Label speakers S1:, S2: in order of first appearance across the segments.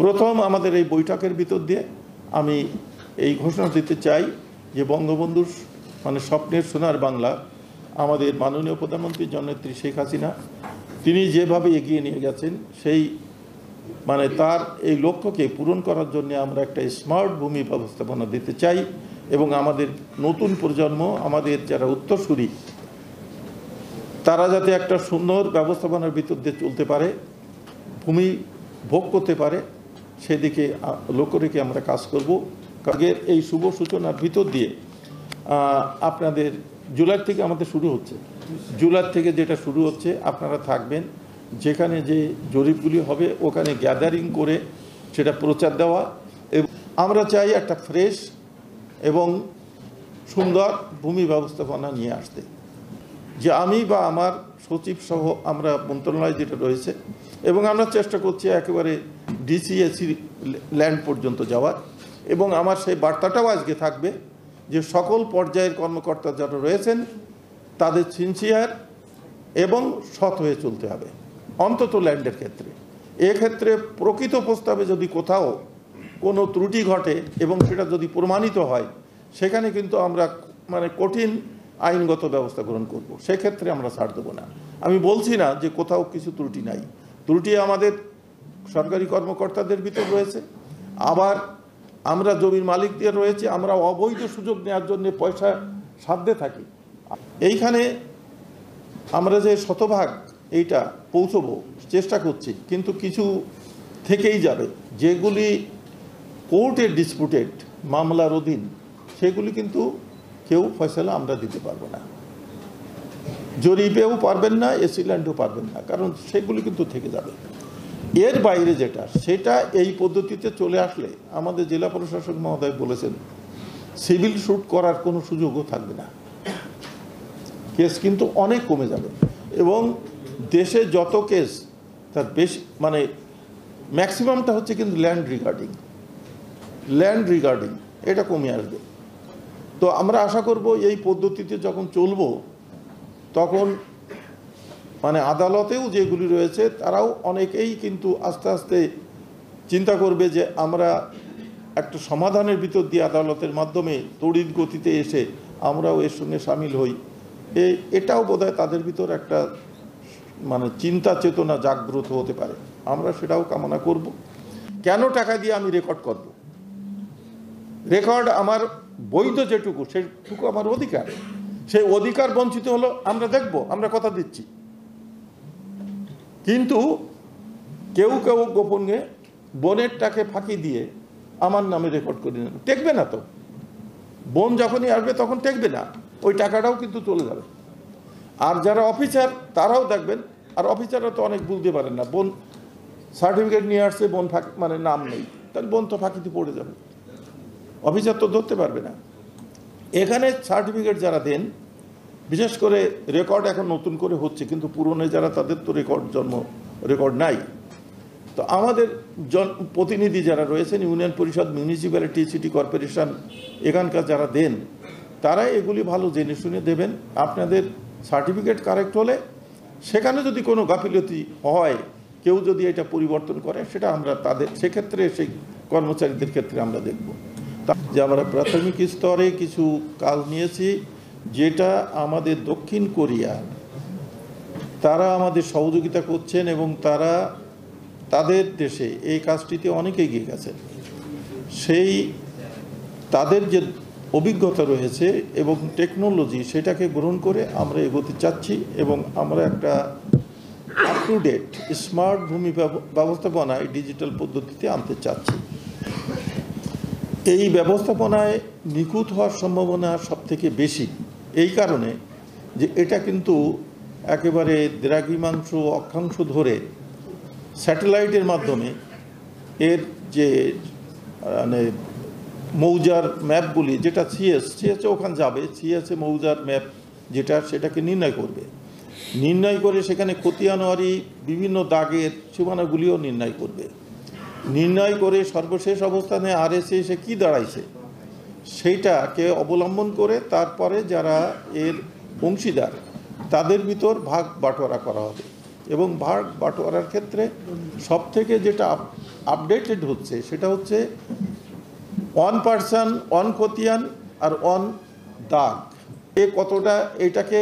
S1: প্রথম আমাদের এই বৈঠকের ভিতর দিয়ে আমি এই ঘোষণা দিতে চাই যে বঙ্গবন্ধুর স্বপ্নের সোনার বাংলা আমাদের মাননীয় প্রধানমন্ত্রী জননেত্রী শেখ হাসিনা তিনি যেভাবে এগিয়ে নিয়ে গেছেন সেই তার এই লক্ষ্যকে পূরণ করার জন্য আমরা একটা স্মার্ট ভূমি ব্যবস্থাপনা দিতে চাই এবং আমাদের নতুন প্রজন্ম আমাদের যারা উত্তরসূরি তারা যাতে একটা সুন্দর ব্যবস্থাপনার ভিতর দিয়ে চলতে পারে, ভূমি ভোগ করতে পারে, সেদিকে লক্ষ্য রেখে আমরা কাজ করব। কাজের এই শুভ সূচনার ভিতর দিয়ে আপনাদের জুলাই থেকে আমাদের শুরু হচ্ছে, জুলাই থেকে যেটা শুরু হচ্ছে আপনারা থাকবেন, যেখানে যে জরিপগুলি হবে ওখানে গ্যাদারিং করে সেটা প্রচার দেওয়া। এবং আমরা চাই একটা ফ্রেশ এবং সুন্দর ভূমি ব্যবস্থাপনা নিয়ে আসতে, যে আমি বা আমার সচিব সহ আমরা মন্ত্রণালয় যেটা রয়েছে এবং আমরা চেষ্টা করছি একেবারে ডিসিএসি ল্যান্ড পর্যন্ত যাওয়ার। এবং আমার সেই বার্তাটাও আজকে থাকবে যে সকল পর্যায়ের কর্মকর্তা যারা রয়েছেন তাদের সিনসিয়ার এবং সৎ হয়ে চলতে হবে অন্তত ল্যান্ডের ক্ষেত্রে। এক্ষেত্রে প্রকৃত প্রস্তাবে যদি কোথাও কোনো ত্রুটি ঘটে এবং সেটা যদি প্রমাণিত হয় সেখানে কিন্তু আমরা কঠিন আইনগত ব্যবস্থা গ্রহণ করব, সেক্ষেত্রে আমরা ছাড় দেবো না। আমি বলছি না যে কোথাও কিছু ত্রুটি নাই, ত্রুটি আমাদের সরকারি কর্মকর্তাদের ভিতর রয়েছে, আবার আমরা জমির মালিকদের রয়েছে, আমরা অবৈধ সুযোগ নেওয়ার জন্য পয়সা সাধ্যে থাকি। এইখানে আমরা যে শতভাগ এইটা পৌঁছবো চেষ্টা করছি, কিন্তু কিছু থেকেই যাবে যেগুলি কোর্টের ডিসপুটেড মামলার অধীন, সেগুলি কিন্তু কেউ ফয়সালা আমরা দিতে পারবো না, জরিপেও পারবেন না, এসি ল্যান্ডও পারবেন না, কারণ সেগুলি কিন্তু থেকে যাবে। এর বাইরে যেটা সেটা এই পদ্ধতিতে চলে আসলে আমাদের জেলা প্রশাসক মহোদয় বলেছেন সিভিল স্যুট করার কোনো সুযোগও থাকবে না, কেস কিন্তু অনেক কমে যাবে। এবং দেশে যত কেস তার বেশি ম্যাক্সিমামটা হচ্ছে কিন্তু ল্যান্ড রিগার্ডিং এটা কমে আসবে। তো আমরা আশা করব এই পদ্ধতিতে যখন চলবো তখন আদালতেও যেগুলি রয়েছে তারাও অনেকেই কিন্তু আস্তে আস্তে চিন্তা করবে যে আমরা একটা সমাধানের ভিতর দিয়ে আদালতের মাধ্যমে তড়িৎ গতিতে এসে আমরাও এর সঙ্গে সামিল হই। এটাও বোধহয় তাদের ভিতর একটা চিন্তা চেতনা জাগ্রত হতে পারে, আমরা সেটাও কামনা করব। কেন টাকা দিয়ে আমি রেকর্ড করব? রেকর্ড আমার বৈধ যেটুকু সেটুকু আমার অধিকার, সেই অধিকার বঞ্চিত হলো আমরা দেখব, আমরা কথা দিচ্ছি। কিন্তু কেউ কেউ গোপনে বনেরটাকে ফাঁকি দিয়ে আমার নামে রেকর্ড করে নেবে, টেকবে না তো, বন যখনই আসবে তখন টেকবে না, ওই টাকাটাও কিন্তু চলে যাবে। আর যারা অফিসার তারাও দেখবেন, আর অফিসাররা তো অনেক বুঝতে পারেন না, বন সার্টিফিকেট নিয়ে আসছে, বন ফাঁকি নাম নেই, তাহলে বন তো ফাঁকিতে পড়ে যাবে, অফিসার তো ধরতে পারবে না। এখানে সার্টিফিকেট যারা দেন, বিশেষ করে রেকর্ড এখন নতুন করে হচ্ছে, কিন্তু পুরনো যারা তাদের তো রেকর্ড নাই। তো আমাদের প্রতিনিধি যারা রয়েছেন ইউনিয়ন পরিষদ, মিউনিসিপ্যালিটি, সিটি কর্পোরেশন, এখানকার যারা দেন তারা এগুলি ভালো জেনে শুনে দেবেন। আপনাদের সার্টিফিকেট কারেক্ট হলে সেখানে যদি কোনো গাফিলতি হয়, কেউ যদি এটা পরিবর্তন করে, সেটা আমরা সেক্ষেত্রে সেই কর্মচারীদের ক্ষেত্রে আমরা দেখব। যে আমরা প্রাথমিক স্তরে কিছু কাজ নিয়েছি, যেটা আমাদের দক্ষিণ কোরিয়া তারা আমাদের সহযোগিতা করছেন এবং তারা তাদের দেশে এই কাজটিতে অনেক এগিয়ে গেছেন। সেই তাদের যে অভিজ্ঞতা রয়েছে এবং টেকনোলজি সেটাকে গ্রহণ করে আমরা এগোতে চাচ্ছি এবং আমরা একটা আপ টু ডেট স্মার্ট ভূমি ব্যবস্থাপনায় ডিজিটাল পদ্ধতিতে আনতে চাচ্ছি। এই ব্যবস্থাপনায় নিখুঁত হওয়ার সম্ভাবনা সবথেকে বেশি এই কারণে যে এটা কিন্তু একেবারে দ্রাঘিমাংশ অক্ষাংশ ধরে স্যাটেলাইটের মাধ্যমে এর যে মৌজার ম্যাপগুলি, যেটা সিএসএ ওখানে যাবে, সিএসএ মৌজার ম্যাপ যেটা সেটাকে নির্ণয় করে সেখানে খতিয়ানওয়ারি বিভিন্ন দাগের সীমানাগুলিও নির্ণয় করে সর্বশেষ অবস্থানে আরএসএ এসে কী দাঁড়াইছে সেইটাকে অবলম্বন করে তারপরে যারা এর অংশীদার তাদের ভিতর ভাগ বাটোয়ারা করা হবে। এবং ভাগ বাটোয়ারার ক্ষেত্রে সবথেকে যেটা আপডেটেড হচ্ছে সেটা হচ্ছে ওয়ান পার্সন ওয়ান খতিয়ান আর ওয়ান দাগ, এ কতটা এটাকে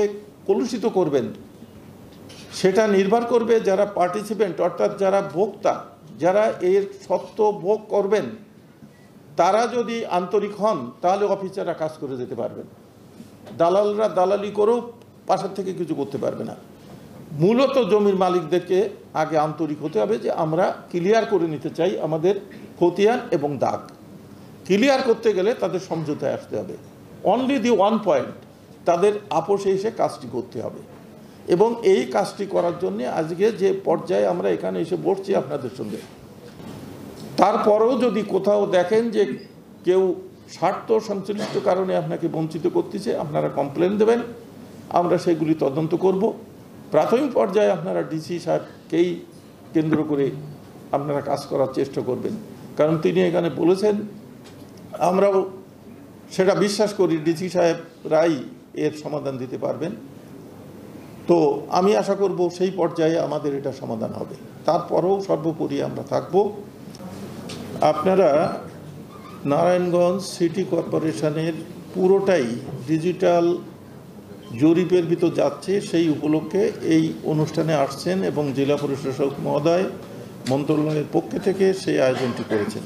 S1: কলুষিত করবেন সেটা নির্ভর করবে যারা পার্টিসিপেন্ট, অর্থাৎ যারা ভোক্তা, যারা এর সত্ত্ব ভোগ করবেন, তারা যদি আন্তরিক হন তাহলে অফিসাররা কাজ করে যেতে পারবেন। দালালরা দালালি করেও পাশের থেকে কিছু করতে পারবে না। মূলত জমির মালিকদেরকে আগে আন্তরিক হতে হবে যে আমরা ক্লিয়ার করে নিতে চাই আমাদের খতিয়ান এবং দাগ। ক্লিয়ার করতে গেলে তাদের সমঝোতায় আসতে হবে। অনলি দি ওয়ান পয়েন্ট, তাদের আপোষে এসে কাজটি করতে হবে। এবং এই কাজটি করার জন্য আজকে যে পর্যায়ে আমরা এখানে এসে বসছি আপনাদের সঙ্গে, তারপরেও যদি কোথাও দেখেন যে কেউ স্বার্থ সংশ্লিষ্ট কারণে আপনাকে বঞ্চিত করতেছে, আপনারা কমপ্লেন দেবেন, আমরা সেগুলি তদন্ত করব। প্রাথমিক পর্যায়ে আপনারা ডিসি সাহেবকেই কেন্দ্র করে আপনারা কাজ করার চেষ্টা করবেন, কারণ তিনি এখানে বলেছেন, আমরাও সেটা বিশ্বাস করি ডিসি সাহেবরাই এর সমাধান দিতে পারবেন। তো আমি আশা করব সেই পর্যায়ে আমাদের এটা সমাধান হবে। তারপরেও সর্বোপরি আমরা থাকব। আপনারা নারায়ণগঞ্জ সিটি কর্পোরেশনের পুরোটাই ডিজিটাল জরিপের ভিতর যাচ্ছে, সেই উপলক্ষে এই অনুষ্ঠানে আসছেন এবং জেলা প্রশাসক মহোদয় মন্ত্রণালয়ের পক্ষ থেকে সেই আয়োজনটি করেছেন।